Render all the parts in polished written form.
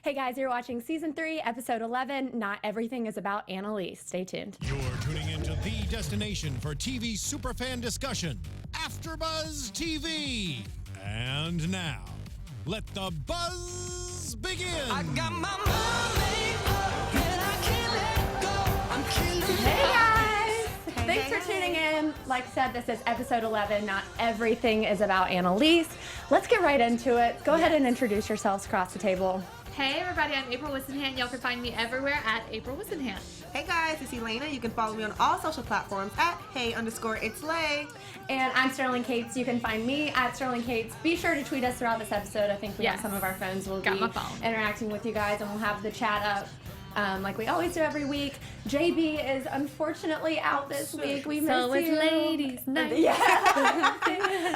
Hey guys, you're watching Season 3, Episode 11, Not Everything is About Annalise. Stay tuned. You're tuning into the destination for TV superfan discussion, AfterBuzz TV. And now, let the buzz begin. I got my money up and I can't let go. I'm killing Hey guys! Thanks for tuning in. Like I said, this is Episode 11, Not Everything is About Annalise. Let's get right into it. Go ahead and introduce yourselves across the table. Hey everybody, I'm April Whisenhant. Y'all can find me everywhere at April Whisenhant. Hey guys, it's Elayna. You can follow me on all social platforms at hey_it's_lay. And I'm Sterling Cates. You can find me at Sterling Cates. Be sure to tweet us throughout this episode. I think we have some of our phones will Got be my phone. interacting with you guys, and we'll have the chat up like we always do every week. JB is unfortunately out this week. We miss So it's you. ladies' night. Yeah.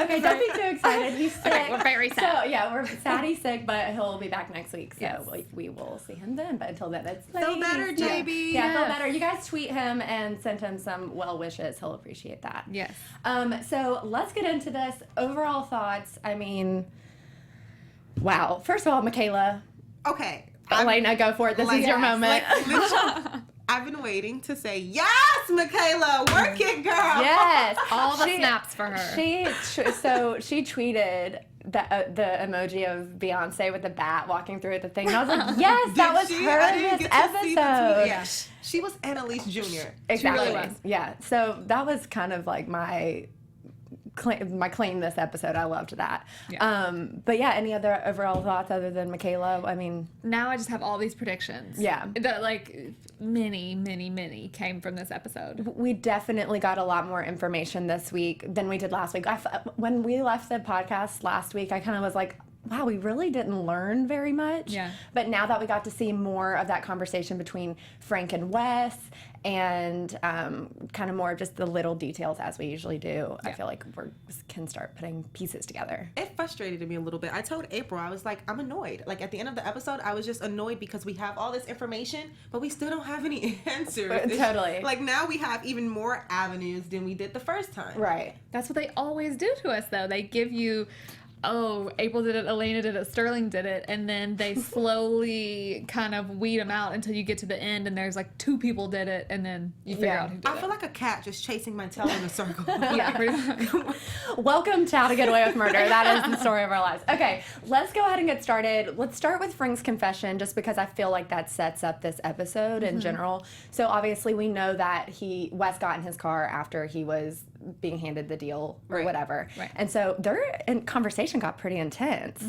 Okay, don't be too excited. He's sick. Okay, we're very sad. So yeah, we're sad he's sick, but he'll be back next week. So Yes. we will see him then. But until then, it's ladies. Feel better, JB. Yeah, feel better. You guys tweet him and send him some well wishes. He'll appreciate that. Yes. So let's get into this. Overall thoughts. I mean, wow. First of all, Michaela, Okay. Elayna, go for it. This is your moment. Literally, I've been waiting to say, yes, Michaela, work it, girl. Yes, All the snaps for her. She tweeted the emoji of Beyonce with the bat walking through the thing, and I was like, yes, that was she? her I in didn't this get to see the tweet. episode. Yeah. She was Annalise Jr. Exactly. really was. Yeah. So that was kind of like my claim this episode. I loved that. Yeah. But yeah, any other overall thoughts other than Michaela? I mean, Now I just have all these predictions. Yeah. That like many came from this episode. we definitely got a lot more information this week than we did last week. When we left the podcast last week, I kind of was like, wow, we really didn't learn very much. Yeah. But now that we got to see more of that conversation between Frank and Wes and kind of more of just the little details as we usually do, I feel like we can start putting pieces together. It frustrated me a little bit. I told April, I was like, I'm annoyed. Like, at the end of the episode, I was just annoyed because we have all this information, but we still don't have any answers. Totally. Like, now we have even more avenues than we did the first time. Right. That's what they always do to us, though. They give you, oh, April did it, Elayna did it, Sterling did it, and then they slowly kind of weed them out until you get to the end, and there's like 2 people did it, and then you figure out who did I it. feel like a cat just chasing my tail in a circle. Yeah, pretty much. Welcome to How to Get Away with Murder. That is the story of our lives. Okay, let's go ahead and get started. Let's start with Frank's confession, just because I feel like that sets up this episode in general. So obviously we know that Wes got in his car after he was being handed the deal or whatever. Right. And so their conversation got pretty intense.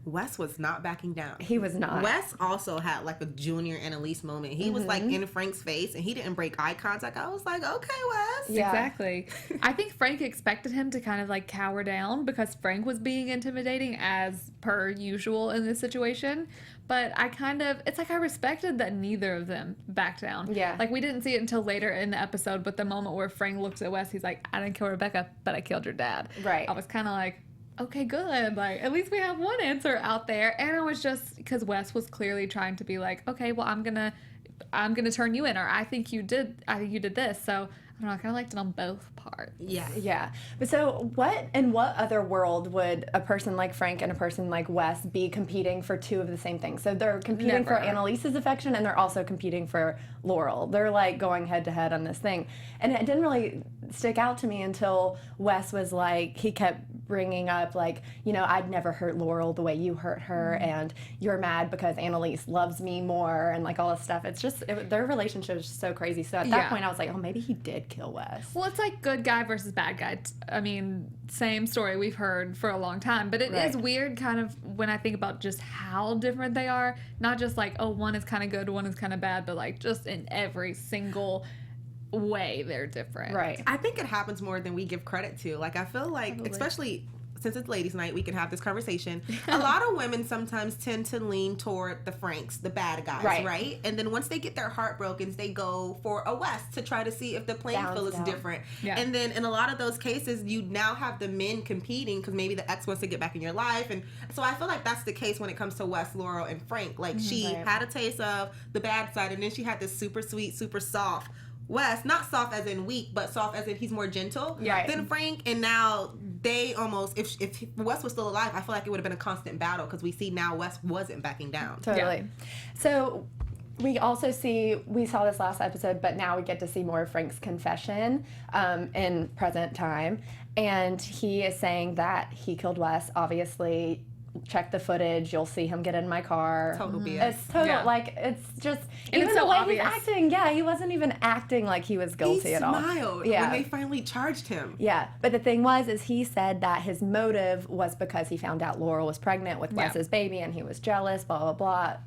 Wes was not backing down. He was not. Wes also had like a junior Annalise moment. He was like in Frank's face and he didn't break eye contact. I was like, okay, Wes. Yeah. Exactly. I think Frank expected him to kind of like cower down because Frank was being intimidating as per usual in this situation. But it's like I respected that neither of them backed down. Yeah. Like we didn't see it until later in the episode, but the moment where Frank looks at Wes, he's like, I didn't kill Rebecca, but I killed your dad. Right. I was kind of like, okay, good. Like, at least we have one answer out there. And it was just because Wes was clearly trying to be like, okay, well, I'm gonna turn you in, or I think you did this. So I don't know, I kind of liked it on both parts. Yeah. Yeah. But so in what other world would a person like Frank and a person like Wes be competing for 2 of the same things? So they're competing for Never. Annalise's affection and they're also competing for Laurel. They're like going head to head on this thing. And it didn't really stick out to me until Wes was like, he kept bringing up like, you know, I'd never hurt Laurel the way you hurt her and you're mad because Annalise loves me more and like all this stuff. It's just, their relationship is just so crazy. So at that point I was like, oh, maybe he did kill Wes. Well, it's like good guy versus bad guy. I mean, same story we've heard for a long time, but it is weird kind of when I think about just how different they are. Not just like, oh, one is kind of good, one is kind of bad, but like just in every single way they're different. Right. I think it happens more than we give credit to. Like, I feel like, especially since it's ladies' night, we can have this conversation. A lot of women sometimes tend to lean toward the Franks, the bad guys, right? And then once they get their heart broken, they go for a Wes to try to see if the playing field is different. Yeah. And then in a lot of those cases, you now have the men competing because maybe the ex wants to get back in your life. And so I feel like that's the case when it comes to Wes, Laurel, and Frank. Like, she had a taste of the bad side, and then she had this super sweet, super soft Wes, not soft as in weak, but soft as in he's more gentle than Frank. And now they almost, if Wes was still alive, I feel like it would have been a constant battle because we see now Wes wasn't backing down. Totally. So we also we saw this last episode, but now we get to see more of Frank's confession in present time. And he is saying that he killed Wes. Obviously, check the footage. You'll see him get in my car. Total BS. It's total, like, it's just, And even it's the so way obvious. he's acting. Yeah, he wasn't even acting like he was guilty at all. He smiled Yeah. when they finally charged him. Yeah, but the thing is he said that his motive was because he found out Laurel was pregnant with Wes's baby and he was jealous, blah, blah, blah.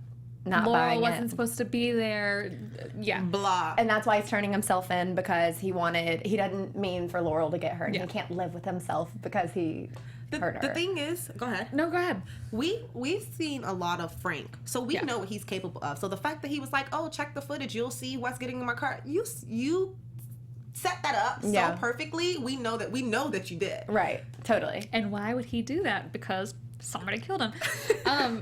Not Laurel buying wasn't it. supposed to be there. Yeah. Blah. And that's why he's turning himself in, because he didn't mean for Laurel to get hurt. And he can't live with himself because he hurt her. The thing is, go ahead. No, go ahead. We've seen a lot of Frank, so we know what he's capable of. So the fact that he was like, "Oh, check the footage, you'll see Wes getting in my car," you set that up so perfectly. We know that you did. Right, totally. And why would he do that? Because somebody killed him.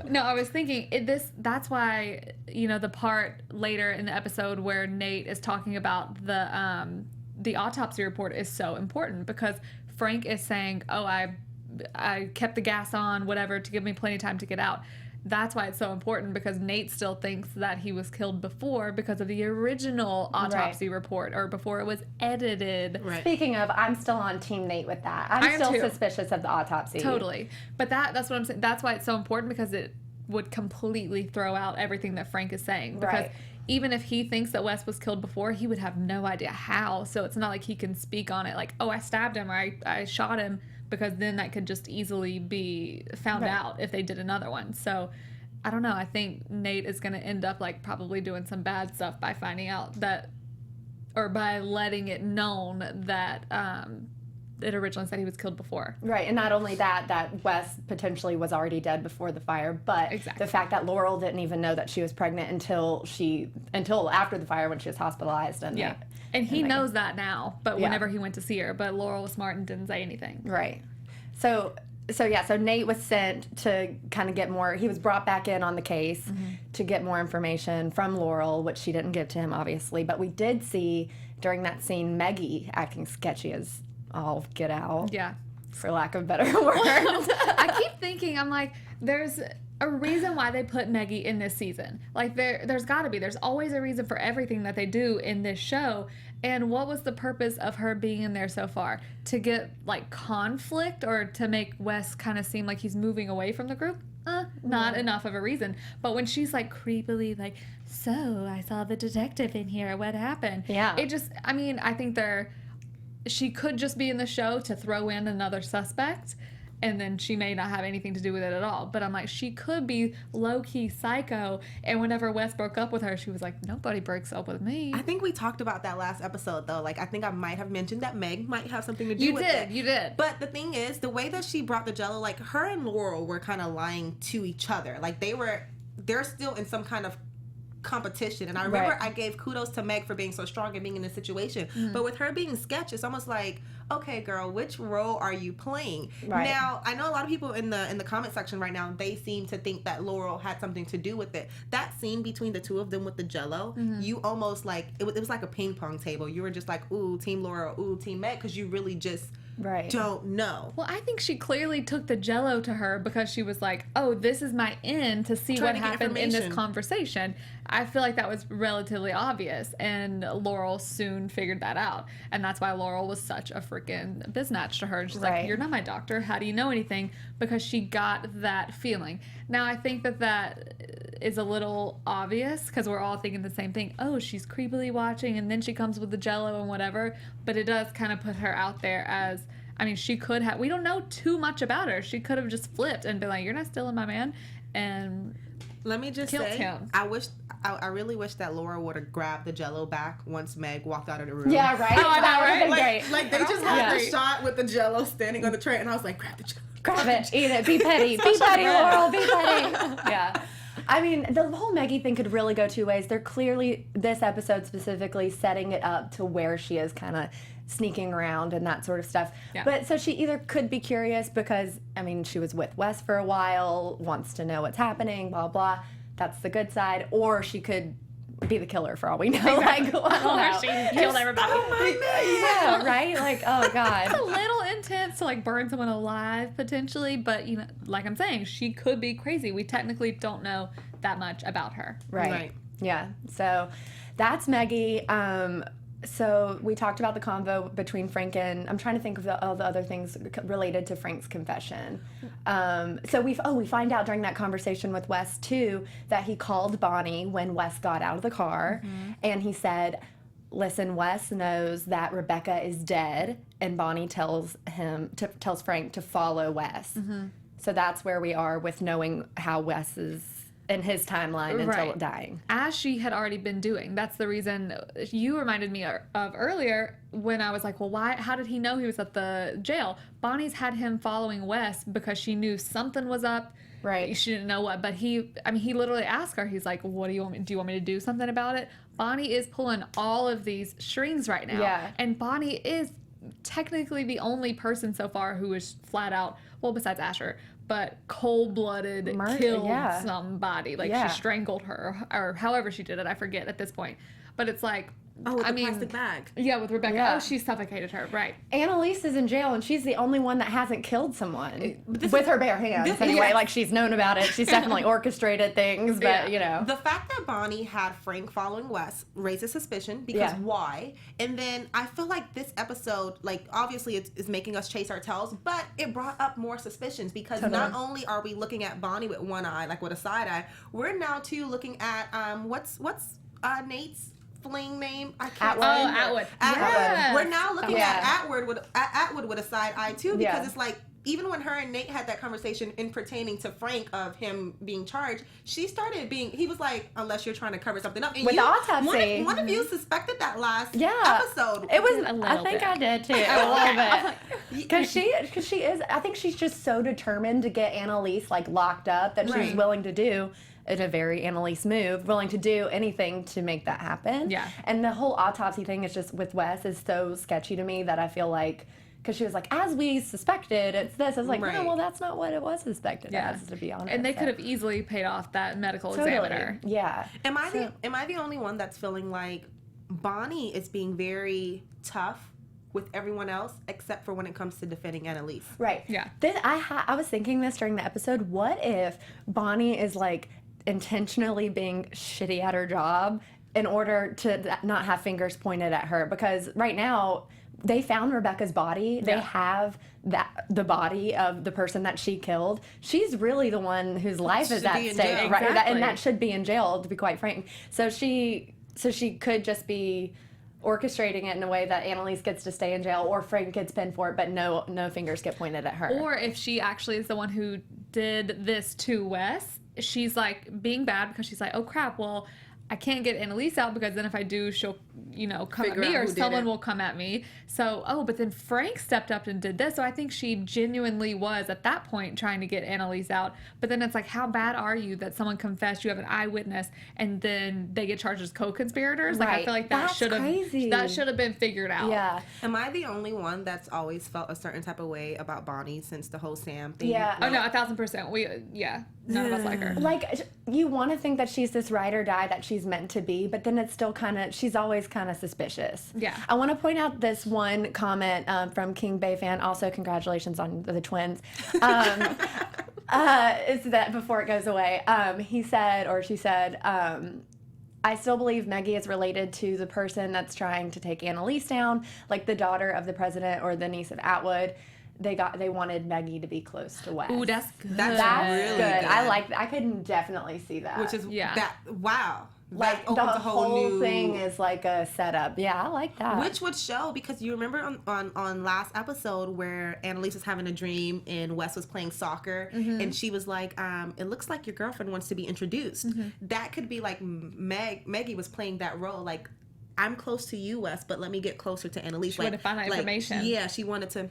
No, I was thinking that's why, the part later in the episode where Nate is talking about the autopsy report is so important, because Frank is saying, "Oh, I kept the gas on, whatever, to give me plenty of time to get out." That's why it's so important, because Nate still thinks that he was killed before because of the original autopsy report, or before it was edited. Right. Speaking of, I'm still on Team Nate with that. I'm I am still too. suspicious of the autopsy. Totally. But that's what I'm saying. That's why it's so important, because it would completely throw out everything that Frank is saying. Because Right. even if he thinks that Wes was killed before, he would have no idea how. So it's not like he can speak on it like, "Oh, I stabbed him," or I shot him, because then that could just easily be found out if they did another one. So I don't know. I think Nate is going to end up like probably doing some bad stuff by finding out that, or by letting it known that it originally said he was killed before. Right, and not only that Wes potentially was already dead before the fire, but the fact that Laurel didn't even know that she was pregnant until after the fire, when she was hospitalized. And And he knows that now, but whenever he went to see her, but Laurel was smart and didn't say anything. Right. So Nate was sent to kind of get more, he was brought back in on the case to get more information from Laurel, which she didn't give to him, obviously. But we did see during that scene Maggie acting sketchy as all get out. Yeah. For lack of better words. I keep thinking, I'm like, there's a reason why they put Maggie in this season. Like, there's got to be. There's always a reason for everything that they do in this show. And what was the purpose of her being in there so far? To get, like, conflict, or to make Wes kind of seem like he's moving away from the group? Not enough of a reason. But when she's, like, creepily, like, "So, I saw the detective in here. What happened?" Yeah. It just, I mean, I think she could just be in the show to throw in another suspect, and then she may not have anything to do with it at all. But I'm like, she could be low-key psycho, and whenever Wes broke up with her, she was like, "Nobody breaks up with me." I think we talked about that last episode, though. Like, I think I might have mentioned that Meg might have something to do with it. You did. But the thing is, the way that she brought the Jello, like, her and Laurel were kind of lying to each other. Like, they're still in some kind of competition. And I remember I gave kudos to Meg for being so strong and being in this situation. But with her being sketch, it's almost like, okay, girl, which role are you playing? Right. Now, I know a lot of people in the comment section right now, they seem to think that Laurel had something to do with it. That scene between the two of them with the Jello, you almost like, it was like a ping pong table. You were just like, ooh, Team Laurel, ooh, Team Meg, because you really just don't know. Well, I think she clearly took the Jello to her because she was like, "Oh, this is my in to see what happened in this conversation." I feel like that was relatively obvious, and Laurel soon figured that out. And that's why Laurel was such a freaking biznatch to her. And she's like, "You're not my doctor. How do you know anything?" Because she got that feeling. Now, I think that is a little obvious because we're all thinking the same thing. Oh, she's creepily watching, and then she comes with the Jello and whatever. But it does kind of put her out there as, I mean, she could have, we don't know too much about her. She could have just flipped and been like, "You're not stealing my man," and let me just killed say, him. I really wish that Laura would have grabbed the Jello back once Meg walked out of the room. Yeah, right? Oh, I know, That would have been right? great. Like they just had the shot with the Jello standing on the tray, and I was like, grab the Jello. Grab it, eat it, be petty, be petty, Laurel, be petty. Yeah. I mean, the whole Maggie thing could really go two ways. They're clearly, this episode specifically, setting it up to where she is kind of sneaking around and that sort of stuff. Yeah. But so she either could be curious because, I mean, she was with Wes for a while, wants to know what's happening, blah, blah. That's the good side. Or she could be the killer for all we know. Like, I don't know. She killed everybody. Yeah, right? Like, oh, God. It's a little intents to like burn someone alive potentially, but you know, like I'm saying, she could be crazy. We technically don't know that much about her. Right. Yeah. So that's Maggie. So we talked about the convo between Frank and, I'm trying to think of all the other things related to Frank's confession. So we find out during that conversation with Wes too that he called Bonnie when Wes got out of the car, and he said, listen, Wes knows that Rebecca is dead, and Bonnie tells Frank to follow Wes. So that's where we are with knowing how Wes is in his timeline until dying. As she had already been doing. That's the reason you reminded me of earlier when I was like, well, why? How did he know he was at the jail? Bonnie's had him following Wes because she knew something was up. Right. She didn't know what, but he literally asked her, he's like, what do you want me, do you want me to do something about it? Bonnie is pulling all of these strings right now. Yeah. And Bonnie is technically the only person so far who is flat out, well, besides Asher, but cold-blooded killed somebody. Like, she strangled her, or however she did it. I forget at this point. But it's like, with the plastic bag. Yeah, with Rebecca. Yeah. Oh, she suffocated her. Right. Annalise is in jail, and she's the only one that hasn't killed someone with her bare hands. Anyway, like, she's known about it. She's definitely orchestrated things, but, you know. The fact that Bonnie had Frank following Wes raises suspicion, because why? And then I feel like this episode, like, obviously it's making us chase our tails, but it brought up more suspicions, because not only are we looking at Bonnie with one eye, like with a side eye, we're now too looking at what's Nate's fling name? I can't Atwood. Yes. We're now looking at Atwood with a side eye too, because it's like, even when her and Nate had that conversation in pertaining to Frank of him being charged, he was like, unless you're trying to cover something up. And with the autopsy. One of you suspected that last episode. It was, I think I did too, a little bit. Because she is, I think she's just so determined to get Annalise like locked up that she's willing to do, in a very Annalise move, willing to do anything to make that happen. Yeah. And the whole autopsy thing is just, with Wes, is so sketchy to me that I feel like, because she was like, as we suspected, it's this. I was like, no, well, that's not what it was suspected as, to be honest. And they could have easily paid off that medical examiner. Yeah. Am I the only one that's feeling like Bonnie is being very tough with everyone else, except for when it comes to defending Annalise? Right. Yeah. I was thinking this during the episode. What if Bonnie is like intentionally being shitty at her job in order to not have fingers pointed at her? Because right now they found Rebecca's body. They have the body of the person that she killed. She's really the one whose life is at stake, right? And that should be in jail, to be quite frank. So she could just be orchestrating it in a way that Annalise gets to stay in jail, or Frank gets pinned for it, but no fingers get pointed at her. Or if she actually is the one who did this to Wes, she's like being bad because she's like, oh crap, well, I can't get Annalise out because then if I do, she'll, come at me, or someone will come at me. So, but then Frank stepped up and did this. So I think she genuinely was at that point trying to get Annalise out. But then it's like, how bad are you that someone confessed, you have an eyewitness, and then they get charged as co-conspirators? Like, I feel like that should have been figured out. Yeah. Am I the only one that's always felt a certain type of way about Bonnie since the whole Sam thing? Yeah. Oh no, 1,000%. None of us like her. Like, you want to think that she's this ride or die that she's meant to be, but then it's still she's always kind of suspicious. Yeah. I want to point out this one comment from King Bay fan. Also, congratulations on the twins. Is that before it goes away? He said, or she said, I still believe Maggie is related to the person that's trying to take Annalise down, like the daughter of the president or the niece of Atwood. They wanted Maggie to be close to Wes. Ooh, that's good. That's really good. I like that. I could definitely see that. Which is wow. Like, that the opens a whole new thing is like a setup. Yeah, I like that. Which would show, because you remember on last episode where Annalise was having a dream and Wes was playing soccer, and she was like, it looks like your girlfriend wants to be introduced. That could be like Maggie was playing that role, like, I'm close to you, Wes, but let me get closer to Annalise. She wanted to find out information. Yeah, she wanted to,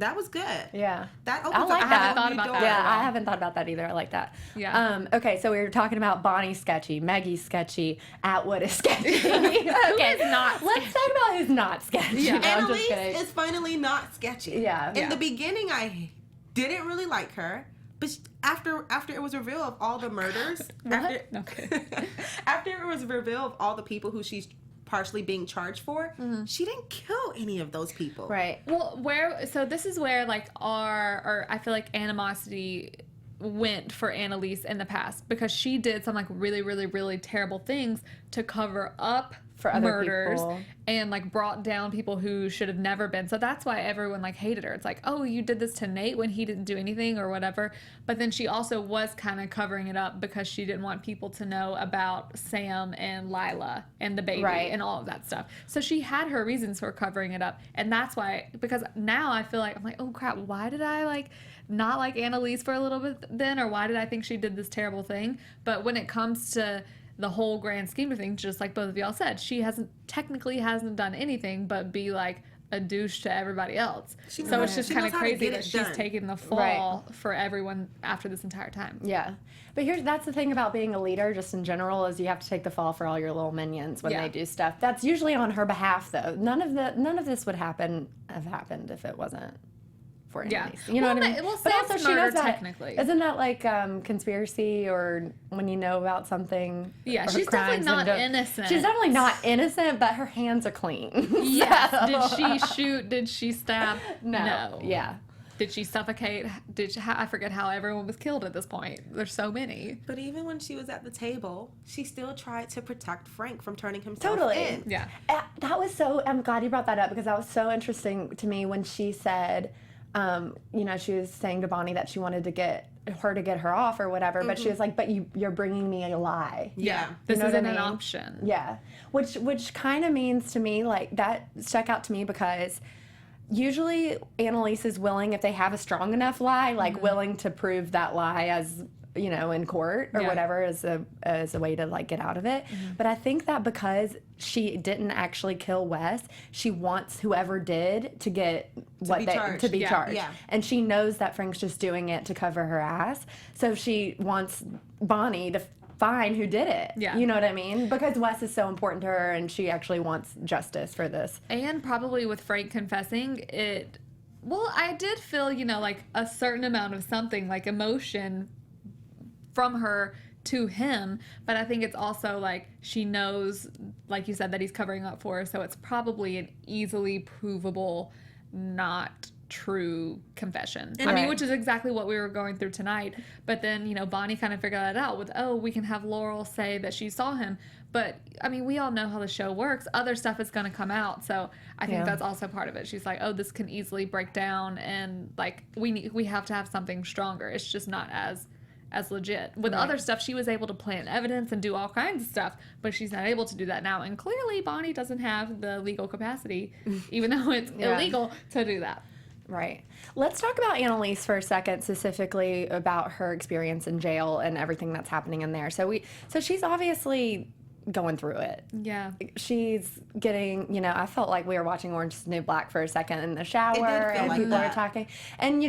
that was good. Yeah. That opens I like up that. a whole new door. Yeah, I haven't thought about that either. I like that. Yeah. Okay, so we were talking about Bonnie sketchy, Maggie sketchy, Atwood is sketchy. Okay. Who is not Let's talk about who's not sketchy. Yeah. No, I'm just Annalise kidding. is finally not sketchy. Yeah. In the beginning, I didn't really like her. But after it was revealed of all the murders, after it was revealed of all the people who she's partially being charged for, she didn't kill any of those people. Right. Well, so this is where like I feel like animosity went for Annalise in the past, because she did some like really, really, really terrible things to cover up For other murders people. and like brought down people who should have never been. So that's why everyone like hated her. It's like, oh, you did this to Nate when he didn't do anything or whatever. But then she also was kind of covering it up because she didn't want people to know about Sam and Lila and the baby Right. and all of that stuff. So she had her reasons for covering it up. And that's why, because now I feel like, I'm like, oh crap, why did I like not like Annalise for a little bit then? Or why did I think she did this terrible thing? But when it comes to the whole grand scheme of things, just like both of y'all said, she technically hasn't done anything but be like a douche to everybody else. So it's just kind of crazy that she's taking the fall for everyone after this entire time. Yeah. But that's the thing about being a leader just in general, is you have to take the fall for all your little minions when they do stuff. That's usually on her behalf, though. None of this would have happened if it wasn't for Annalise. You know what I mean? Well, But Sam's also she murder, knows that. technically. Isn't that like conspiracy, or when you know about something? Yeah, or she's crimes definitely and not innocent. She's definitely not innocent, but her hands are clean. Yes. So- Did she shoot? Did she stab? No. Yeah. Did she suffocate? I forget how everyone was killed at this point. There's so many. But even when she was at the table, she still tried to protect Frank from turning himself Totally. in. Yeah. That was so, I'm glad you brought that up, because that was so interesting to me when she said, she was saying to Bonnie that she wanted to get her off or whatever, but she was like, but you're bringing me a lie. Yeah. This know what isn't I an mean? option. Yeah. Which kind of means to me, like, that stuck out to me because usually Annalise is willing, if they have a strong enough lie, like willing to prove that lie as, in court or whatever as a way to like get out of it. But I think that because she didn't actually kill Wes, she wants whoever did to get to be charged. Yeah. And she knows that Frank's just doing it to cover her ass. So she wants Bonnie to find who did it. Yeah. You know what I mean? Because Wes is so important to her and she actually wants justice for this. And probably with Frank confessing, I did feel, like a certain amount of something, like emotion from her to him, but I think it's also like she knows, like you said, that he's covering up for her, so it's probably an easily provable, not true confession. I mean, which is exactly what we were going through tonight. But then, Bonnie kind of figured that out with, we can have Laurel say that she saw him. But, I mean, we all know how the show works. Other stuff is going to come out. So I think that's also part of it. She's like, this can easily break down. And, like, we have to have something stronger. It's just not as legit. With other stuff, she was able to plant evidence and do all kinds of stuff, but she's not able to do that now. And clearly, Bonnie doesn't have the legal capacity, even though it's illegal, to do that. Right. Let's talk about Annalise for a second, specifically about her experience in jail and everything that's happening in there. So she's obviously going through it. Yeah. She's getting, I felt like we were watching Orange is the New Black for a second in the shower, and like people that. were talking. And,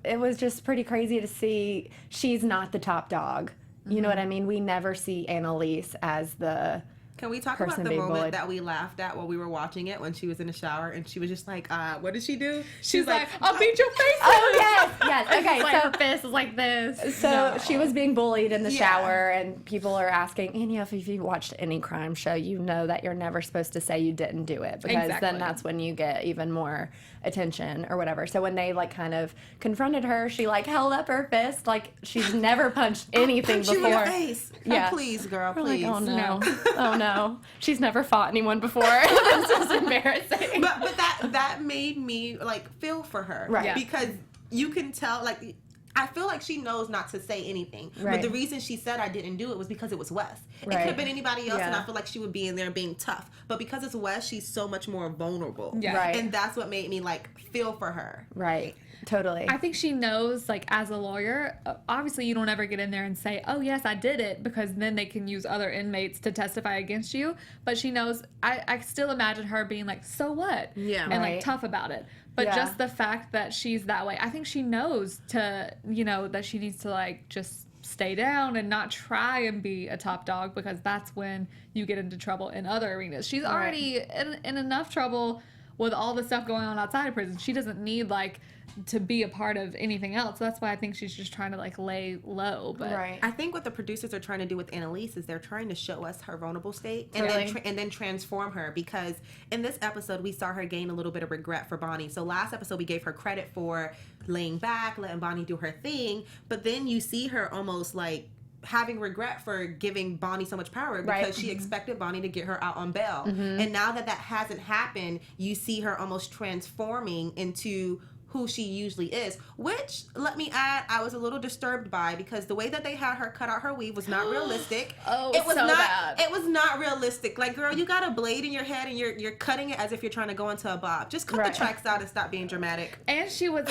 it was just pretty crazy to see she's not the top dog. You know what I mean? We never see Annalise as the Can we talk about person the being moment bullied. that we laughed at while we were watching it, when she was in the shower and she was just like, what did she do? She's like, I'll beat your face. Oh, yes. Okay, It's like so her fist is like this. So she was being bullied in the shower, and people are asking, and if you've watched any crime show, you know that you're never supposed to say you didn't do it, because then that's when you get even more attention or whatever. So when they like kind of confronted her, she like held up her fist like she's never punched anything Punch before. you in the face. Yeah. Oh, please, girl, We're please. like, oh no, oh no, she's never fought anyone before. This is embarrassing. But that made me like feel for her, Right. Yeah. Because you can tell, like, I feel like she knows not to say anything. Right. But the reason she said I didn't do it was because it was Wes. It could Right. have been anybody else, and Yeah. I feel like she would be in there being tough. But because it's Wes, she's so much more vulnerable. Yeah. Right. And that's what made me like feel for her. Right, totally. I think she knows, like, as a lawyer, obviously you don't ever get in there and say, oh, yes, I did it, because then they can use other inmates to testify against you. But she knows, I still imagine her being like, so what? Yeah. And, Right. like, tough about it. But Yeah. just the fact that she's that way, I think she knows that she needs to, like, just stay down and not try and be a top dog, because that's when you get into trouble in other arenas. She's already in enough trouble with all the stuff going on outside of prison, she doesn't need like to be a part of anything else. So that's why I think she's just trying to like lay low. But I think what the producers are trying to do with Annalise is they're trying to show us her vulnerable state and then transform her, because in this episode we saw her gain a little bit of regret for Bonnie. So last episode we gave her credit for laying back, letting Bonnie do her thing, but then you see her almost like having regret for giving Bonnie so much power because she expected Bonnie to get her out on bail. And now that hasn't happened, you see her almost transforming into who she usually is, which, let me add, I was a little disturbed by, because the way that they had her cut out her weave was not realistic. It was bad. It was not realistic. Like, girl, you got a blade in your head and you're cutting it as if you're trying to go into a bob. Just cut the tracks out and stop being dramatic. And she was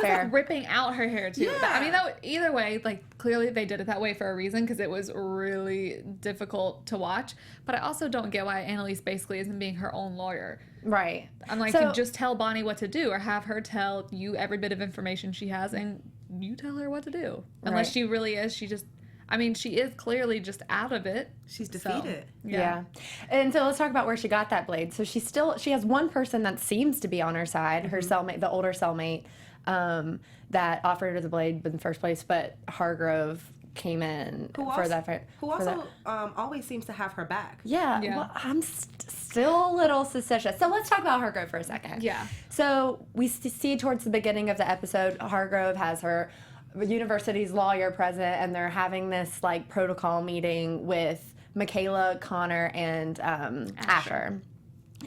like ripping out her hair too. Yeah. I mean, either way, like clearly they did it that way for a reason, because it was really difficult to watch. But I also don't get why Annalise basically isn't being her own lawyer. Right. I'm like, So- you just tell Bonnie what to do, or have her tell you every bit of information she has, and you tell her what to do. Unless Right. she really is, she is clearly just out of it. She's defeated. Yeah. And so let's talk about where she got that blade. So she has one person that seems to be on her side, her cellmate, the older cellmate, that offered her the blade in the first place, but Hargrove came in Who also always seems to have her back. Yeah. Yeah. Well, I'm still a little suspicious. So let's talk about Hargrove for a second. Yeah. So we see towards the beginning of the episode, Hargrove has her university's lawyer present, and they're having this like protocol meeting with Michaela, Connor, and Asher.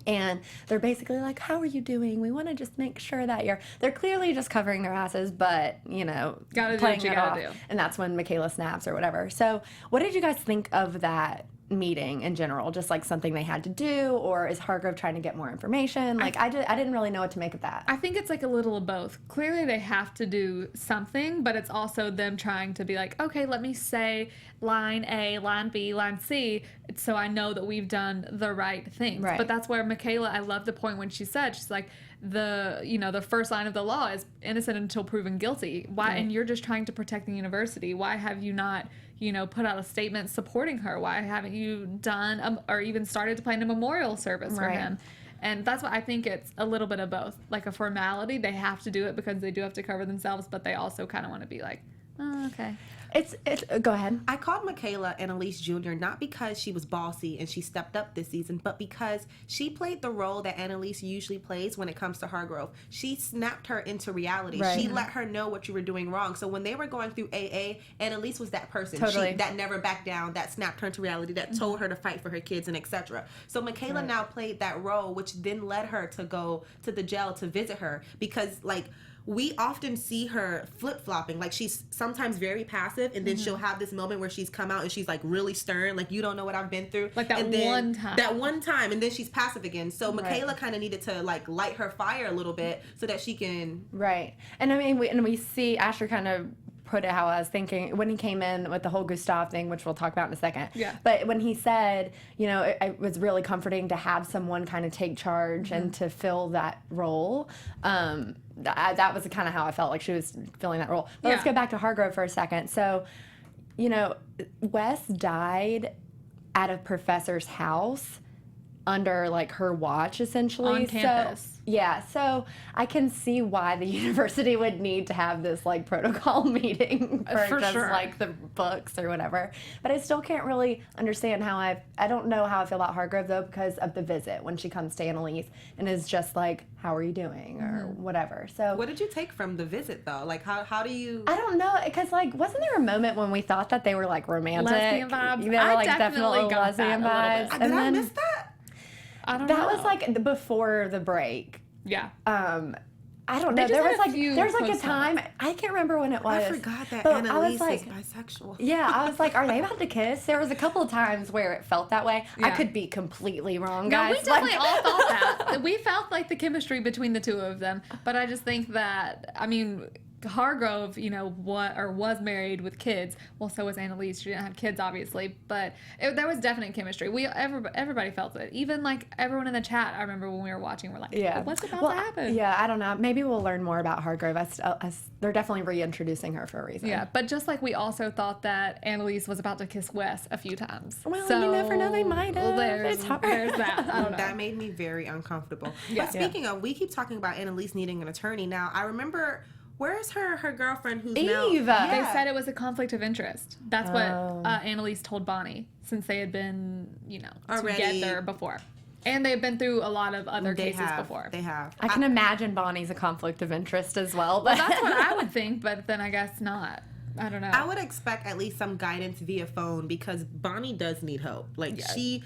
And they're basically like, how are you doing? We want to just make sure that they're clearly just covering their asses, but, Gotta do playing what you it gotta off. do. And that's when Michaela snaps or whatever. So what did you guys think of that meeting in general? Just like something they had to do, or is Hargrove trying to get more information? Like, I didn't really know what to make of that. I think it's like a little of both. Clearly they have to do something, but it's also them trying to be like, okay, let me say line A, line B, line C, so I know that we've done the right things. Right. But that's where Michaela, I love the point when she said, she's like, the first line of the law is innocent until proven guilty. Why? Right. And you're just trying to protect the university. Why have you not, put out a statement supporting her? Why haven't you done or even started to plan a memorial service for Right. him? And that's why I think it's a little bit of both. Like a formality, they have to do it because they do have to cover themselves, but they also kind of want to be like, oh, okay. It's go ahead. I called Michaela Annalise Jr. not because she was bossy and she stepped up this season, but because she played the role that Annalise usually plays when it comes to Hargrove. She snapped her into reality. Right. She let her know what you were doing wrong. So when they were going through AA, Annalise was that person Totally. that never backed down, that snapped her into reality, that told her to fight for her kids and etc. So Michaela now played that role, which then led her to go to the jail to visit her, because like, we often see her flip-flopping. Like, she's sometimes very passive, and then she'll have this moment where she's come out and she's like really stern, like, you don't know what I've been through. Like that and then, one time. That one time, and then she's passive again. So Michaela kind of needed to like light her fire a little bit so that she can. Right. And I mean, we see Asher kind of put it how I was thinking when he came in with the whole Gustav thing, which we'll talk about in a second. Yeah. But when he said, it was really comforting to have someone kind of take charge and to fill that role. That was kind of how I felt like she was filling that role. But let's Yeah. go back to Hargrove for a second. So, Wes died at a professor's house under like her watch, essentially. On campus. So I can see why the university would need to have this like protocol meeting for just sure. like the books or whatever. But I still can't really understand how I don't know how I feel about Hargrove though, because of the visit when she comes to Annalise and is just like, how are you doing or whatever. So What did you take from the visit though? Like, how do you? I don't know, because like, wasn't there a moment when we thought that they were like romantic? Lesbian vibes? They were I like definitely got lesbian that a little vibes. bit. Did I then miss that? I don't know. that was like before the break. Yeah. I don't know. just There had was a like few a close time. I can't remember when it was. I forgot that but I was Annalise like, is bisexual. yeah, I was like, are they about to kiss? There was a couple of times where it felt that way. I Yeah. could be completely wrong, No, guys. we definitely Like- all thought that. We felt like the chemistry between the two of them. But I just think that, I mean, Hargrove, was married with kids. Well, so was Annalise. She didn't have kids, obviously, but there was definite chemistry. Everybody felt it. Even like everyone in the chat. I remember when we were watching, we're like, what's about to happen? Yeah, I don't know. Maybe we'll learn more about Hargrove. They're definitely reintroducing her for a reason. Yeah, but just like we also thought that Annalise was about to kiss Wes a few times. Well, you never know. They might have. There's that. I don't know. That made me very uncomfortable. Yeah. But speaking of, we keep talking about Annalise needing an attorney. Now, I remember, where's her girlfriend who's now... Eve. They said it was a conflict of interest. That's what Annalise told Bonnie, since they had been, together before. And they've been through a lot of other cases before. They have. I can imagine Bonnie's a conflict of interest as well. Well, that's what I would think, but then I guess not. I don't know. I would expect at least some guidance via phone, because Bonnie does need help. Like, she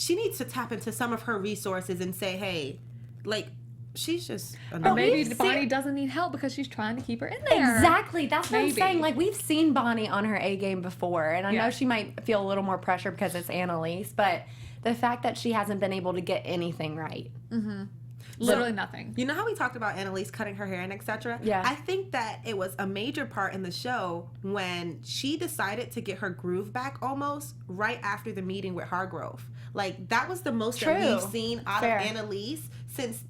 needs to tap into some of her resources and say, hey, like... She's just or maybe Bonnie doesn't need help because she's trying to keep her in there. Exactly. That's what I'm saying. Like, we've seen Bonnie on her A game before, and I know she might feel a little more pressure because it's Annalise, but the fact that she hasn't been able to get anything right. Mm-hmm. Literally nothing. You know how we talked about Annalise cutting her hair and etc.? Yeah. I think that it was a major part in the show when she decided to get her groove back almost right after the meeting with Hargrove. Like, that was the most that we've seen out of Annalise since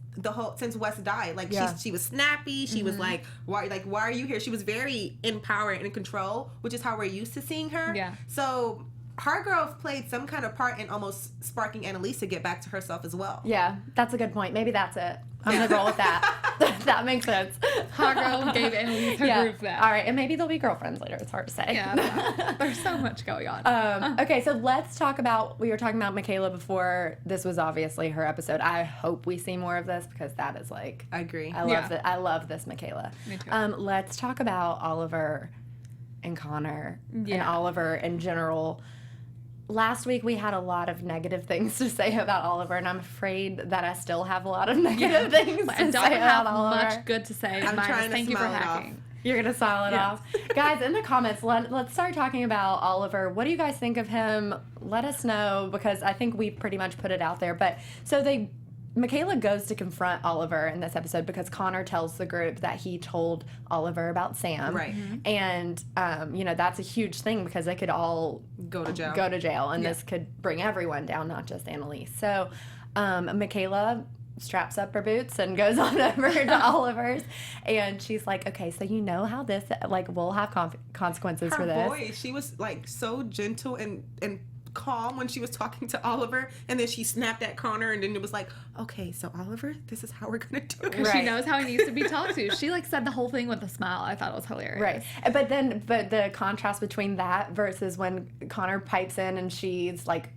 Wes died. Like, she was snappy. She was like, why are you here? She was very in power and in control, which is how we're used to seeing her. Yeah. So Hargrove played some kind of part in almost sparking Annalise to get back to herself as well. Yeah, that's a good point. Maybe that's it. I'm going to roll with that. That makes sense. Hargrove gave Annalise her groove back. All right, and maybe they'll be girlfriends later. It's hard to say. Yeah, there's so much going on. Okay, so let's talk about, we were talking about Michaela before. This was obviously her episode. I hope we see more of this, because that is like... I agree. I love this Michaela. Me too. Let's talk about Oliver and Connor and Oliver in general. Last week we had a lot of negative things to say about Oliver, and I'm afraid that I still have a lot of negative things to say about Oliver. I don't have much good to say. I'm trying to thank you for smile it hacking. off. You're going to smile it off. Guys, in the comments, let's start talking about Oliver. What do you guys think of him? Let us know, because I think we pretty much put it out there. But so Michaela goes to confront Oliver in this episode because Connor tells the group that he told Oliver about Sam. Right. And, that's a huge thing, because they could all Go to jail. And this could bring everyone down, not just Annalise. So Michaela straps up her boots and goes on over to Oliver's, and she's like, okay, so you know how this, like, we'll have consequences for this. Her voice, she was like so gentle and calm when she was talking to Oliver, and then she snapped at Connor, and then it was like, okay, so Oliver, this is how we're gonna do it. She knows how he needs to be talked to. She like said the whole thing with a smile. I thought it was hilarious. Right. But the contrast between that versus when Connor pipes in and she's like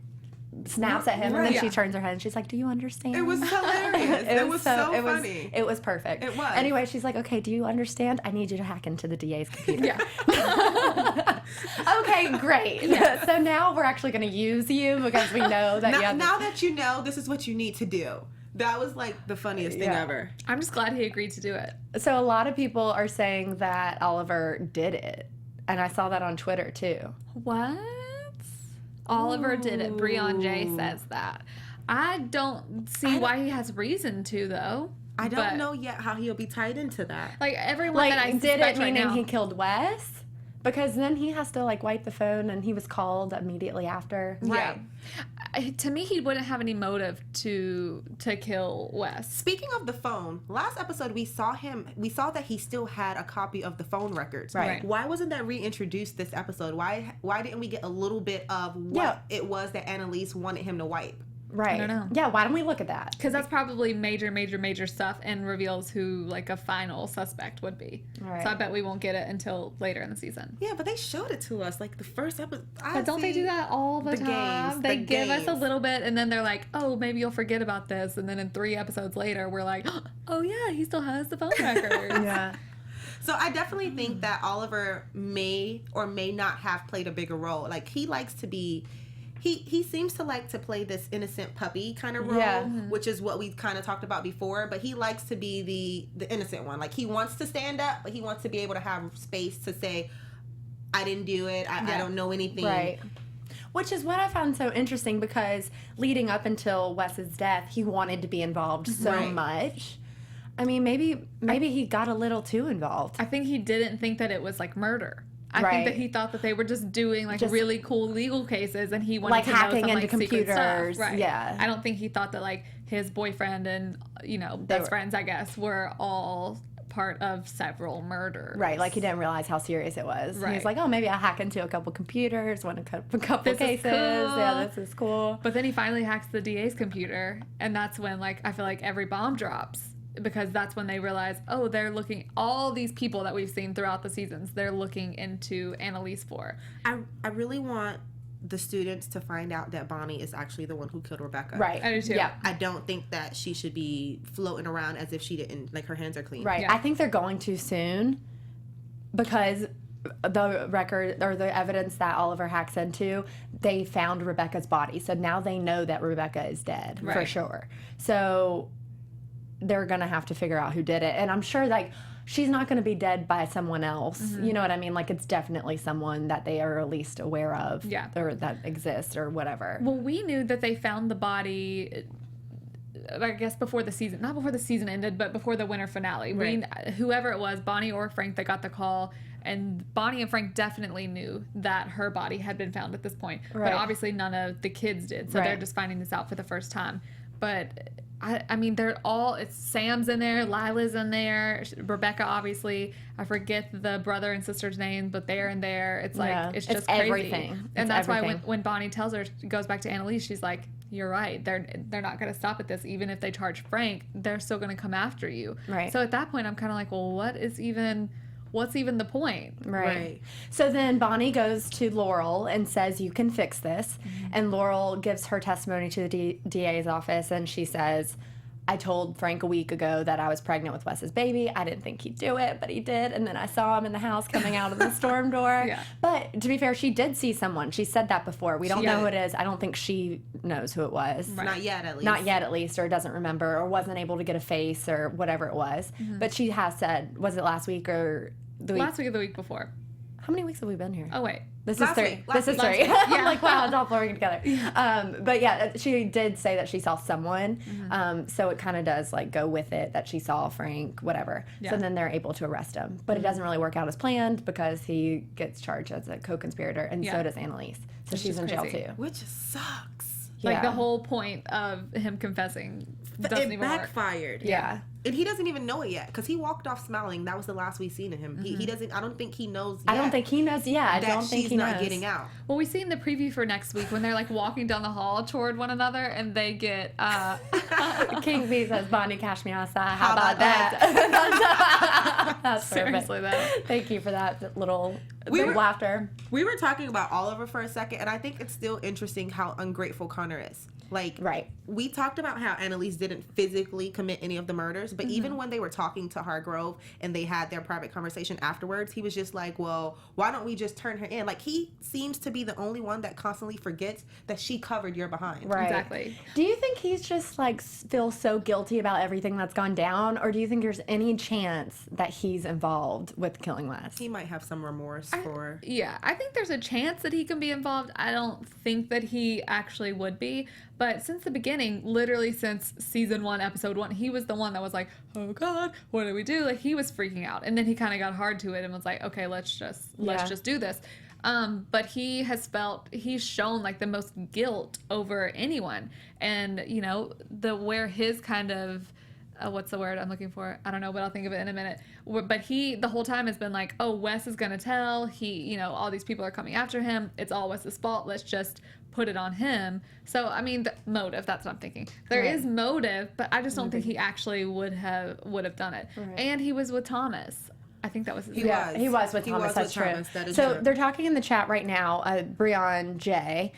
snaps at him, and then she turns her head and she's like, do you understand? It was hilarious. it was so funny. It was perfect. It was. Anyway, she's like, okay, do you understand? I need you to hack into the DA's computer. Okay, great. So now we're actually going to use you, because we know that now that you know, this is what you need to do. That was like the funniest thing ever. I'm just glad he agreed to do it. So a lot of people are saying that Oliver did it, and I saw that on Twitter too. What? Oliver did it. Breon J says that. I don't see why he has reason to, though. I don't know yet how he'll be tied into that. Like, everyone that I did suspect it right meaning now, he killed Wes? Because then he has to like wipe the phone, and he was called immediately after. Right. To me, he wouldn't have any motive to kill Wes. Speaking of the phone, last episode we saw that he still had a copy of the phone records. Right. Why wasn't that reintroduced this episode? Why didn't we get a little bit of what it was that Annalise wanted him to wipe? Right. I don't know. Yeah, why don't we look at that? Because that's probably major stuff, and reveals who like a final suspect would be. Right. So I bet we won't get it until later in the season. Yeah, but they showed it to us like the first episode. But don't they do that all the time? They give us a little bit, and then they're like, oh, maybe you'll forget about this. And then in 3 episodes later, we're like, oh yeah, he still has the phone records. Yeah. So I definitely think that Oliver may or may not have played a bigger role. Like, he likes to be... He seems to like to play this innocent puppy kind of role, which is what we kind of talked about before, but he likes to be the innocent one. Like, he wants to stand up, but he wants to be able to have space to say, I didn't do it, I don't know anything. Right. Which is what I found so interesting, because leading up until Wes's death, he wanted to be involved so much. I mean, maybe he got a little too involved. I think he didn't think that it was like murder. I Right. think that he thought that they were just doing like really cool legal cases, and he wanted Like to know hacking some into like secret computers, stuff. Right. yeah. I don't think he thought that like his boyfriend and best friends, I guess, were all part of several murders. Right, like he didn't realize how serious it was. Right. He was like, oh, maybe I'll hack into a couple computers, a couple This is cases. cool. Yeah, this is cool. But then he finally hacks the DA's computer, and that's when like I feel like every bomb drops, because that's when they realize, oh, they're looking, all these people that we've seen throughout the seasons, they're looking into Annalise for. I really want the students to find out that Bonnie is actually the one who killed Rebecca. Right. I do too. Yeah. I don't think that she should be floating around as if she didn't, like, her hands are clean. Right. Yeah. I think they're going too soon because the record or the evidence that Oliver hacks into, they found Rebecca's body. So now they know that Rebecca is dead for Right. sure. So they're going to have to figure out who did it. And I'm sure, like, she's not going to be dead by someone else. You know what I mean? Like, it's definitely someone that they are at least aware of. Yeah. Or that exists or whatever. Well, we knew that they found the body, I guess, before the season, not before the season ended, but before the winter finale. Right. Whoever it was, Bonnie or Frank, that got the call, and Bonnie and Frank definitely knew that her body had been found at this point. Right. But obviously none of the kids did, so Right. they're just finding this out for the first time. But I mean, they're all, it's Sam's in there, Lila's in there, Rebecca, obviously. I forget the brother and sister's name, but they're in there. It's like, Yeah. it's It's just crazy. everything. And It's that's why everything. when Bonnie tells her, she goes back to Annalise, she's like, you're right. They're not going to stop at this. Even if they charge Frank, they're still going to come after you. Right. So at that point, I'm kind of like, well, what's even the point? Right. So then Bonnie goes to Laurel and says, you can fix this. And Laurel gives her testimony to the DA's office, and she says, I told Frank a week ago that I was pregnant with Wes's baby. I didn't think he'd do it, but he did. And then I saw him in the house coming out of the storm door. Yeah. But to be fair, she did see someone. She said that before. We don't She know did. who it is. I don't think she knows who it was. Not yet, at least. Not yet, at least, or doesn't remember, or wasn't able to get a face, or whatever it was. But she has said, was it last week or the week? Last week or the week before? How many weeks have we been here? Oh, wait. This Last is 3. week. This is Last 3. week. I'm like, wow, it's all blurring together. But yeah, she did say that she saw someone. So it kind of does like go with it that she saw Frank, whatever. Yeah. So then they're able to arrest him. But it doesn't really work out as planned because he gets charged as a co-conspirator, and so Yeah. does Annalise. So Which she's is in jail crazy. too. Which sucks. Like Yeah. the whole point of him confessing doesn't It even work. backfired. Yeah. And he doesn't even know it yet because he walked off smiling. That was the last we seen of him. He doesn't. I don't think he knows. Yet I don't think he knows. Yeah, I that don't think she's he not knows. getting out. Well, we see in the preview for next week when they're like walking down the hall toward one another, and they get King B says, Bonnie, cash me outside. How, How about about that? That's perfect. seriously that. Thank you for that little We big were- laughter. We were talking about Oliver for a second, and I think it's still interesting how ungrateful Connor is. Like, Right. we talked about how Annalise didn't physically commit any of the murders, but even when they were talking to Hargrove and they had their private conversation afterwards, he was just like, well, why don't we just turn her in? Like, he seems to be the only one that constantly forgets that she covered your behind. Right. Exactly. Do you think he's just like feels so guilty about everything that's gone down, or do you think there's any chance that he's involved with killing Wes? He might have some remorse for... Yeah, I think there's a chance that he can be involved. I don't think that he actually would be. But since the beginning, literally since season 1, episode 1, he was the one that was like, oh God, what do we do? Like, he was freaking out. And then he kind of got hard to it and was like, okay, let's just do this. But he's shown like the most guilt over anyone. And, you know, where his kind of, what's the word I'm looking for? I don't know, but I'll think of it in a minute. But he, the whole time, has been like, oh, Wes is going to tell. All these people are coming after him. It's all Wes's fault. Let's just put it on him. So, I mean, the motive, that's what I'm thinking. There Right. is motive, but I just don't think he actually would have done it. Right. And he was with Thomas. I think that was his He name. Yeah, was. he was with He Thomas. was That's with true. Thomas, that is So true. they're talking in the chat right now. Breon J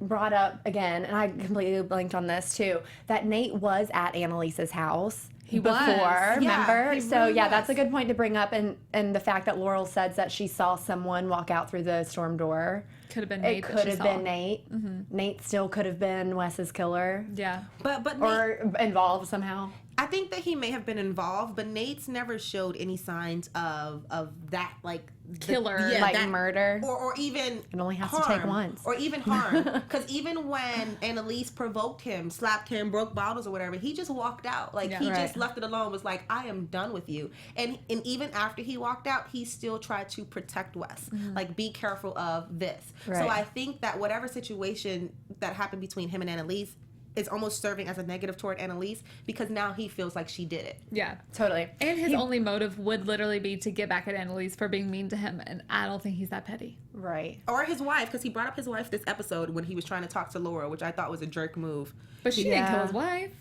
brought up again, and I completely blanked on this too, that Nate was at Annalise's house. He was. before, Yeah, remember? he So really yeah, was. that's a good point to bring up, and the fact that Laurel says that she saw someone walk out through the storm door. Could have been Nate. It that could she have saw. been Nate. Nate still could have been Wes's killer, Yeah. But Nate, or involved somehow. at think that he may have been involved, but Nate's never showed any signs of that, like Killer, like murder, or even it only has harm, to take once, or even harm. Because even when Annalise provoked him, slapped him, broke bottles or whatever, he just walked out. Like he just left it alone. Was like, I am done with you. And even after he walked out, he still tried to protect Wes. Like, be careful of this. Right. So I think that whatever situation that happened between him and Annalise is almost serving as a negative toward Annalise, because now he feels like she did it. Yeah. Totally. And his only motive would literally be to get back at Annalise for being mean to him, and I don't think he's that petty. Right. Or his wife, because he brought up his wife this episode when he was trying to talk to Laura, which I thought was a jerk move. But she didn't kill his wife.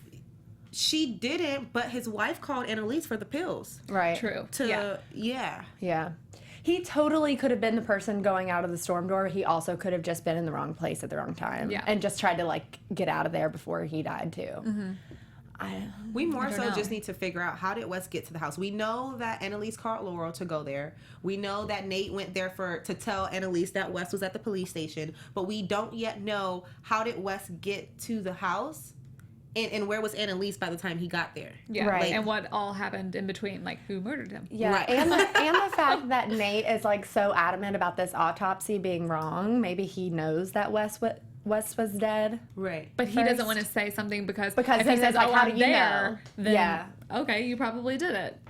She didn't, but his wife called Annalise for the pills. Right. True. Yeah. He totally could have been the person going out of the storm door. He also could have just been in the wrong place at the wrong time. Yeah. And just tried to, like, get out of there before he died, too. We more don't so know. just need to figure out, how did Wes get to the house? We know that Annalise called Laurel to go there. We know that Nate went there to tell Annalise that Wes was at the police station. But we don't yet know, how did Wes get to the house? And where was Annalise by the time he got there? Yeah. Right. And what all happened in between, like who murdered him. Yeah, Right. and the fact that Nate is, like, so adamant about this autopsy being wrong. Maybe he knows that Wes was dead. Right. But he doesn't want to say something because if then he says, it's like, oh, how I'm do you there, know? then, Yeah. okay, you probably did it.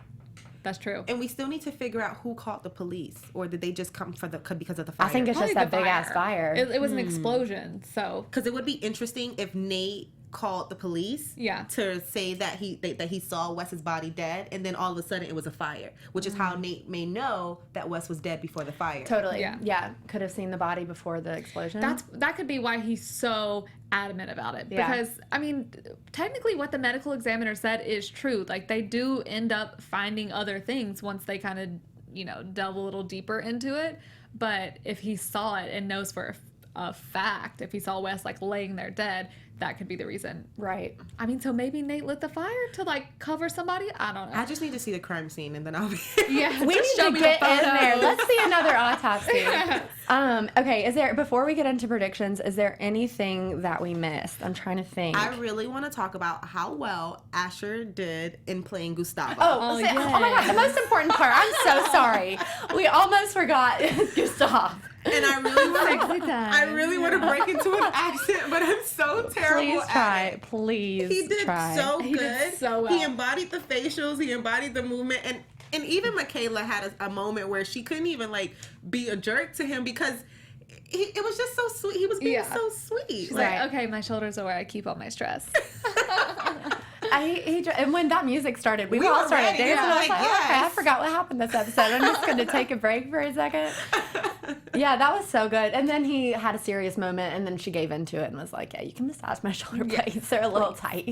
That's true. And we still need to figure out who called the police, or did they just come because of the fire? I think it's just Probably that the big-ass fire. It was an explosion, so. Because it would be interesting if Nate called the police to say that he saw Wes's body dead, and then all of a sudden it was a fire, which is how Nate may know that Wes was dead before the fire. Totally. Yeah. Yeah. Could have seen the body before the explosion. That could be why he's so adamant about it. Yeah. Because, I mean, technically what the medical examiner said is true. Like, they do end up finding other things once they kind of, delve a little deeper into it. But if he saw it and knows for a fact, if he saw Wes, like, laying there dead, that could be the reason. Right. I mean, so maybe Nate lit the fire to, like, cover somebody? I don't know. I just need to see the crime scene, and then I'll be... Yeah, We just need show to me get the in there. photos. Let's see another autopsy. Okay, before we get into predictions, is there anything that we missed? I'm trying to think. I really want to talk about how well Asher did in playing Gustavo. Oh my God, the most important part. I'm so sorry. We almost forgot Gustav. And I really want to break into an accent, but I'm so terrible Please at try. it. Please He did try. so good. He did so well. He embodied the facials. He embodied the movement. And even Michaela had a moment where she couldn't even, like, be a jerk to him, because it was just so sweet. He was being so sweet. She's Right. like, okay, my shoulders are where I keep all my stress. And when that music started, we all were started ready. dancing. Yeah, I was like, like, oh, okay, I yes. forgot what happened this episode. I'm just going to take a break for a second. Yeah, that was so good. And then he had a serious moment, and then she gave into it and was like, yeah, you can massage my shoulder blades. They're a little tight.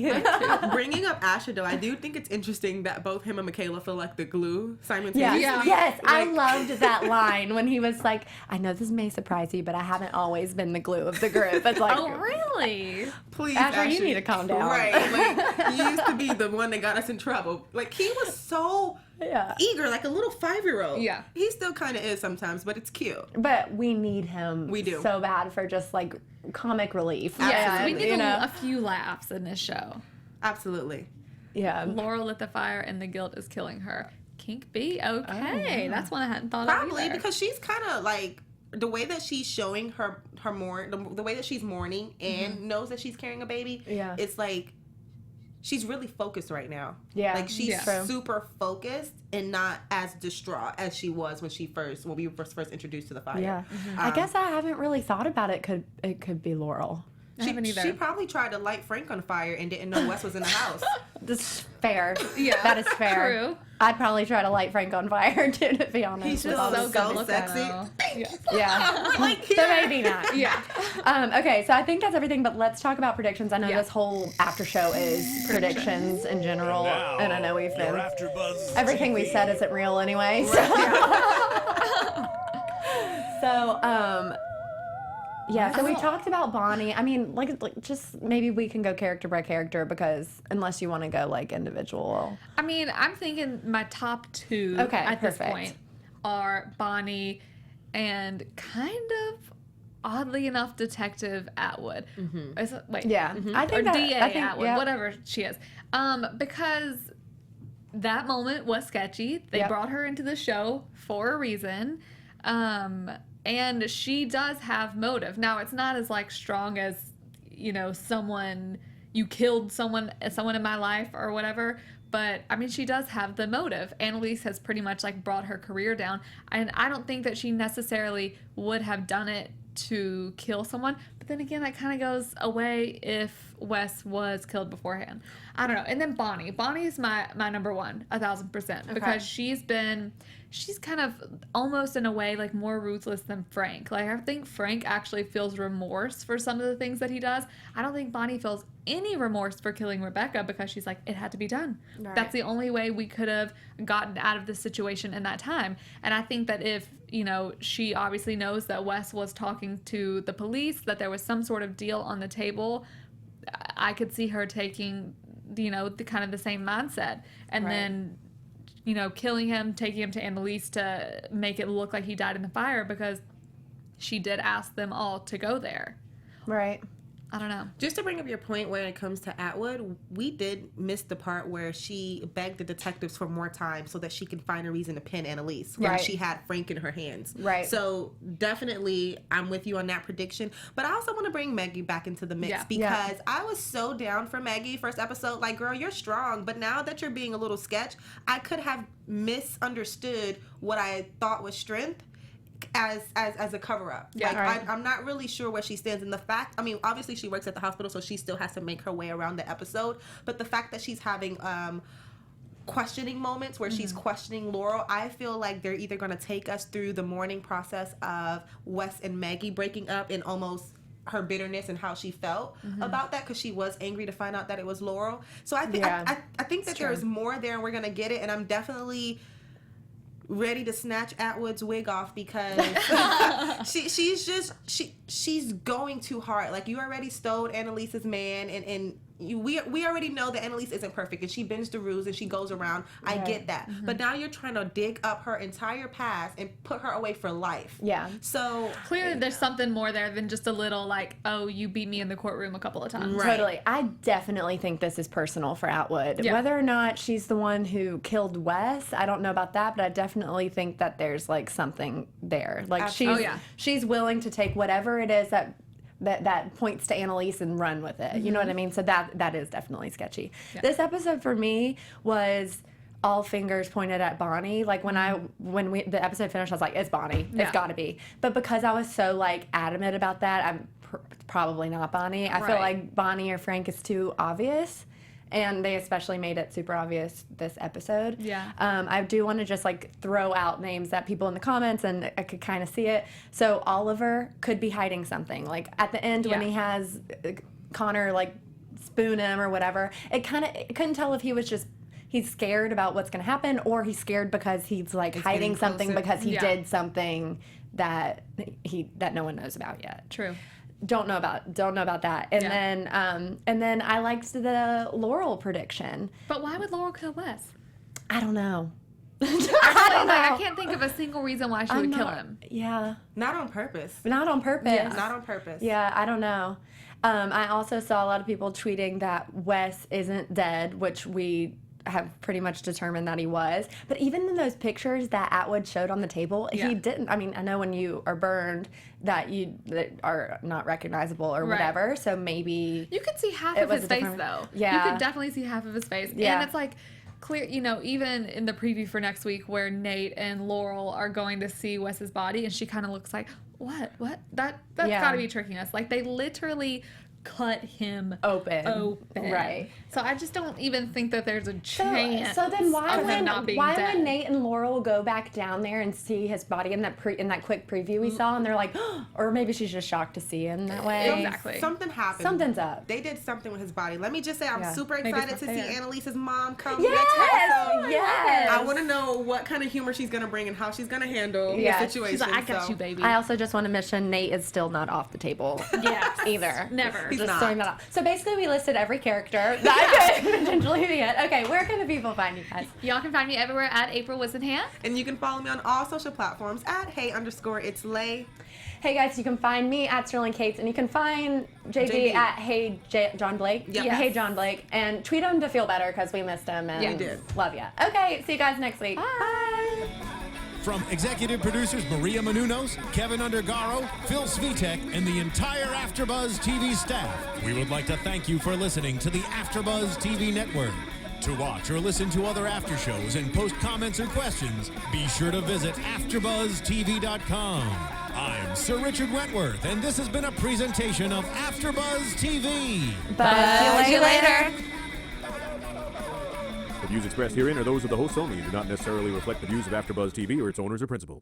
Bringing up Asher, though, I do think it's interesting that both him and Michaela feel like the glue Yeah. simultaneously. Yes, I Like, loved that line when he was like, I know this may surprise you, but I haven't always been the glue of the group. It's like, Oh, really? Please, Asher, you need to calm down. Right. Like, you used to be the one that got us in trouble. Like, he was so Yeah. eager, like a little 5-year-old. Yeah. He still kind of is sometimes, but it's cute. But we need him We do. so bad for just like comic relief. Yeah, we Absolutely. need a few laughs in this show. Absolutely. Yeah. Laurel lit the fire and the guilt is killing her. Kink B? Okay. That's one I hadn't thought of Probably either. because she's kind of like, the way that she's showing her the way that she's mourning and knows that she's carrying a baby. Yeah. It's like, she's really focused right now. Yeah. Like, she's True. super focused and not as distraught as she was when we were first introduced to the fire. Yeah. I guess I haven't really thought about it. It could be Laurel. I haven't either. She probably tried to light Frank on fire and didn't know Wes was in the house. This is fair. Yeah, That is fair. true. I'd probably try to light Frank on fire too, to be honest. He's with just all so this- good look sexy. at her. Yeah. Like, So maybe not. Yeah. Okay, so I think that's everything, but let's talk about predictions. I know Yeah. this whole after show is predictions in general, Now, and I know we've your been... AfterBuzz Everything we TV. said isn't real anyway. So we talked about Bonnie. I mean, like just maybe we can go character by character, because unless you want to go like individual. I mean, I'm thinking my top two Okay, at this perfect. point are Bonnie and kind of, oddly enough, Detective Atwood. Is it, wait. Yeah, I Or think that, DA I think, Atwood, yeah. whatever she is. Because that moment was sketchy. They brought her into the show for a reason. And she does have motive. Now, it's not as like strong as, you know, you killed someone in my life or whatever. But I mean, she does have the motive. Annalise has pretty much like brought her career down. And I don't think that she necessarily would have done it to kill someone. But then again, that kind of goes away if Wes was killed beforehand. I don't know. And then Bonnie. Bonnie is my number one, 1,000%. Because she's kind of almost in a way like more ruthless than Frank. Like, I think Frank actually feels remorse for some of the things that he does. I don't think Bonnie feels any remorse for killing Rebecca because she's like, it had to be done. Right. That's the only way we could have gotten out of this situation in that time. And I think that if, you know, she obviously knows that Wes was talking to the police, that there was some sort of deal on the table, I could see her taking, you know, the kind of the same mindset. And then, you know, killing him, taking him to Annalise to make it look like he died in the fire because she did ask them all to go there. Right. I don't know. Just to bring up your point when it comes to Atwood, we did miss the part where she begged the detectives for more time so that she could find a reason to pin Annalise when she had Frank in her hands. Right. So definitely, I'm with you on that prediction. But I also want to bring Maggie back into the mix because I was so down for Maggie first episode. Like, girl, you're strong. But now that you're being a little sketch, I could have misunderstood what I thought was strength as a cover-up. I'm not really sure where she stands. And the fact, I mean, obviously she works at the hospital, so she still has to make her way around the episode. But the fact that she's having questioning moments where she's questioning Laurel, I feel like they're either going to take us through the mourning process of Wes and Maggie breaking up and almost her bitterness and how she felt about that because she was angry to find out that it was Laurel. So I think I think that there's more there and we're going to get it. And I'm definitely ready to snatch Atwood's wig off because she's going too hard. Like, you already stole Annalise's man and we already know that Annalise isn't perfect and she bends the rules and she goes around. I get that. But now you're trying to dig up her entire past and put her away for life. Yeah. So clearly there's something more there than just a little like, oh, you beat me in the courtroom a couple of times. Right. Totally. I definitely think this is personal for Atwood. Yeah. Whether or not she's the one who killed Wes, I don't know about that, but I definitely think that there's like something there. Like she's willing to take whatever it is that points to Annalise and run with it. You know what I mean? So that is definitely sketchy. Yeah. This episode for me was all fingers pointed at Bonnie. Like when the episode finished, I was like, it's Bonnie. It's got to be. But because I was so like adamant about that, I'm probably not Bonnie. I feel like Bonnie or Frank is too obvious. And they especially made it super obvious this episode. Yeah. I do want to just like throw out names that people in the comments, and I could kind of see it. So Oliver could be hiding something. Like at the end when he has Connor like spoon him or whatever, it couldn't tell if he was just he's scared about what's going to happen or he's scared because he's like hiding something because he did something that no one knows about yet. True. Don't know about that. And then I liked the Laurel prediction. But why would Laurel kill Wes? I don't know. I can't think of a single reason why she would kill him. Yeah. Not on purpose. Not on purpose. Yeah. Not on purpose. Yeah, I don't know. I also saw a lot of people tweeting that Wes isn't dead, which we have pretty much determined that he was. But even in those pictures that Atwood showed on the table, he didn't. I mean, I know when you are burned that are not recognizable or whatever, so maybe you could see half of his face, though. Yeah. You could definitely see half of his face. Yeah. And it's like clear, you know, even in the preview for next week where Nate and Laurel are going to see Wes's body and she kind of looks like, what? That's got to be tricking us. Like, they literally cut him open. Right. So I just don't even think that there's a chance. So then why would Nate and Laurel go back down there and see his body in that quick preview we saw, and they're like, oh, or maybe she's just shocked to see him that way. Exactly. Something happened. Something's up. They did something with his body. Let me just say, I'm super excited to see Annalise's mom come next episode. Yes. I want to know what kind of humor she's going to bring and how she's going to handle the situation. She's like, I got you, baby. I also just want to mention Nate is still not off the table. Yes. Either. Never. He's just not. throwing that out. So basically, we listed every character that could potentially be it. Okay, where can the people find you guys? Y'all can find me everywhere at April Whisenhant. And you can follow me on all social platforms at hey_it's_lay. Hey guys, you can find me at Sterling Cates, and you can find JB at John Blake. Yep. Yeah, Hey John Blake, and tweet him to feel better because we missed him. And Yeah, we did. Love ya. Okay, see you guys next week. Bye. From executive producers Maria Menounos, Kevin Undergaro, Phil Svitek, and the entire AfterBuzz TV staff, we would like to thank you for listening to the AfterBuzz TV network. To watch or listen to other after shows and post comments or questions, be sure to visit AfterBuzzTV.com. I'm Sir Richard Wentworth, and this has been a presentation of AfterBuzz TV. Buzz you later. The views expressed herein are those of the hosts only and do not necessarily reflect the views of AfterBuzz TV or its owners or principals.